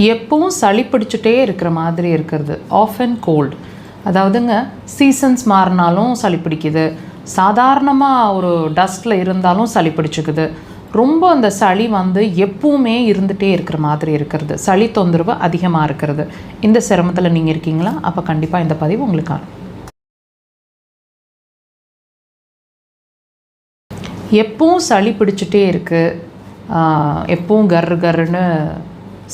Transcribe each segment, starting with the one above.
எப்பவும் சளி பிடிச்சிட்டே இருக்கிற மாதிரி இருக்கிறது, ஆஃப் அண்ட் கோல்டு. அதாவதுங்க, சீசன்ஸ் மாறினாலும் சளி பிடிக்குது, சாதாரணமாக ஒரு டஸ்ட்டில் இருந்தாலும் சளி பிடிச்சிக்குது. ரொம்ப அந்த சளி எப்பவுமே இருந்துகிட்டே இருக்கிற மாதிரி இருக்கிறது, சளி தொந்தரவு அதிகமாக இருக்கிறது. இந்த சிரமத்தில் நீங்கள் இருக்கீங்களா? அப்போ கண்டிப்பாக இந்த பதிவு உங்களுக்கான. எப்பவும் சளி பிடிச்சிட்டே இருக்குது, எப்பவும் கர்ரு கர்ருன்னு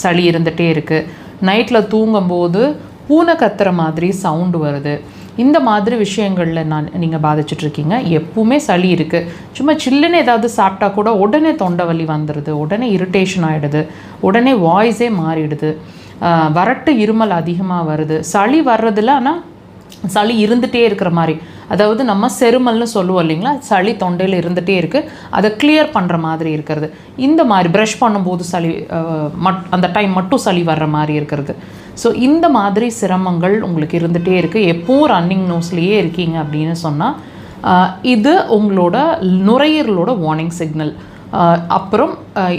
சளி இருந்துகிட்டே இருக்குது. நைட்டில் தூங்கும்போது பூனை கத்துற மாதிரி சவுண்டு வருது. இந்த மாதிரி விஷயங்களில் நீங்கள் பாதிச்சிட்ருக்கீங்க. எப்பவுமே சளி இருக்குது. சும்மா சில்லுன்னு ஏதாவது சாப்பிட்டா கூட உடனே தொண்டை வலி வந்துடுது, உடனே இரிட்டேஷன் ஆகிடுது, உடனே வாய்ஸே மாறிடுது, வறட்டு இருமல் அதிகமாக வருது. சளி வர்றதில்ல, ஆனால் சளி இருந்துகிட்டே இருக்கிற மாதிரி, அதாவது நம்ம செருமல்னு சொல்லுவோம் இல்லைங்களா, சளி தொண்டையில் இருந்துகிட்டே இருக்குது, அதை கிளியர் பண்ணுற மாதிரி இருக்கிறது. இந்த மாதிரி ப்ரஷ் பண்ணும்போது சளி அந்த டைம் மட்டும் சளி வர்ற மாதிரி இருக்கிறது. ஸோ இந்த மாதிரி சிரமங்கள் உங்களுக்கு இருந்துகிட்டே இருக்குது. எப்போவும் ரன்னிங் நோஸ்லேயே இருக்கீங்க அப்படின்னு சொன்னால் இது உங்களோட நுரையீரலோட வார்னிங் சிக்னல். அப்புறம்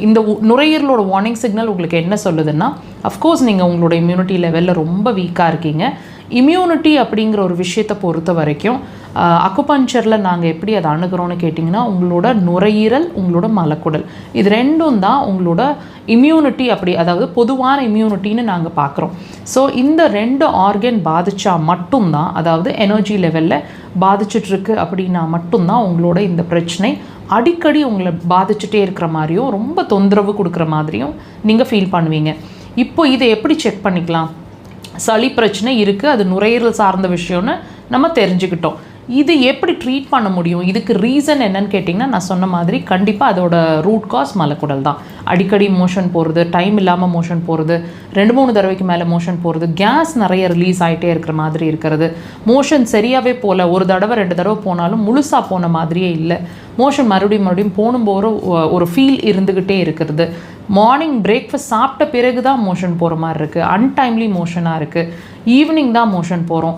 இந்த நுரையீரலோட வார்னிங் சிக்னல் உங்களுக்கு என்ன சொல்லுதுன்னா, அஃப்கோர்ஸ் நீங்கள் உங்களோட இம்யூனிட்டி லெவலில் ரொம்ப வீக்காக இருக்கீங்க. இம்யூனிட்டி அப்படிங்கிற ஒரு விஷயத்தை பொறுத்த வரைக்கும் அக்குபஞ்சரில் நாங்கள் எப்படி அதை அணுகிறோன்னு கேட்டிங்கன்னா, உங்களோட நுரையீரல், உங்களோட மலக்குடல், இது ரெண்டும் தான் உங்களோட இம்யூனிட்டி. அதாவது பொதுவான இம்யூனிட்டின்னு நாங்கள் பார்க்குறோம். ஸோ இந்த ரெண்டு ஆர்கன் பாதித்தா மட்டும்தான், அதாவது எனர்ஜி லெவலில் பாதிச்சிட்ருக்கு அப்படின்னா மட்டும்தான் உங்களோட இந்த பிரச்சனை அடிக்கடி உங்களை பாதிச்சுட்டே இருக்கிற மாதிரியும் ரொம்ப தொந்தரவு கொடுக்குற மாதிரியும் நீங்கள் ஃபீல் பண்ணுவீங்க. இப்போ இதை எப்படி செக் பண்ணிக்கலாம்? சளி பிரச்சனை இருக்குது, அது நுரையீரல் சார்ந்த விஷயம்னு நம்ம தெரிஞ்சுக்கிட்டோம். இது எப்படி ட்ரீட் பண்ண முடியும்? இதுக்கு ரீசன் என்னன்னு கேட்டிங்கன்னா, நான் சொன்ன மாதிரி கண்டிப்பாக அதோட ரூட் காஸ் மலக்குடல் தான். அடிக்கடி மோஷன் போகிறது, டைம் இல்லாமல் மோஷன் போகிறது, 2-3 தடவைக்கு மேலே மோஷன் போகிறது, கேஸ் நிறைய ரிலீஸ் ஆகிட்டே இருக்கிற மாதிரி இருக்கிறது, மோஷன் சரியாகவே போகல, 1 தடவை 2 தடவை போனாலும் முழுசாக போன மாதிரியே இல்லை, மோஷன் மறுபடியும் போகும்போது ஒரு ஃபீல் இருந்துக்கிட்டே இருக்கிறது, மார்னிங் பிரேக்ஃபாஸ்ட் சாப்பிட்ட பிறகு தான் மோஷன் போகிற மாதிரி இருக்குது, அன்டைம்லி மோஷனாக இருக்குது, ஈவினிங் தான் மோஷன் போகிறோம்,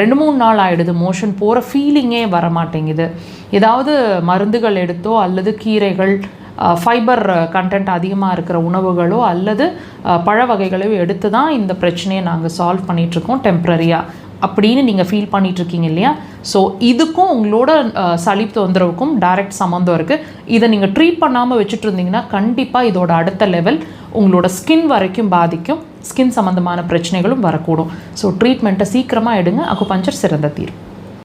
2-3 நாள் ஆகிடுது, மோஷன் போகிற ஃபீலிங்கே வர மாட்டேங்குது, ஏதாவது மருந்துகள் எடுத்தோ அல்லது கீரைகள், ஃபைபர் கண்டென்ட் அதிகமாக இருக்கிற உணவுகளோ அல்லது பழ வகைகளோ எடுத்து தான் இந்த பிரச்சனையை நாங்கள் சால்வ் பண்ணிகிட்ருக்கோம் டெம்ப்ரரியாக அப்படின்னு நீங்கள் ஃபீல் பண்ணிகிட்ருக்கீங்க இல்லையா? ஸோ இதுக்கும் உங்களோட சளி தொந்தரவுக்கும் டைரக்ட் சம்மந்தம் இருக்குது. இதை நீங்கள் ட்ரீட் பண்ணாமல் வச்சுட்டு இருந்தீங்கன்னா கண்டிப்பாக இதோட அடுத்த லெவல் உங்களோட ஸ்கின் வரைக்கும் பாதிக்கும், ஸ்கின் சம்மந்தமான பிரச்சனைகளும் வரக்கூடும். ஸோ ட்ரீட்மெண்ட்டை சீக்கிரமாக எடுங்க. அக்குபஞ்சர் சிறந்த தீர்வு.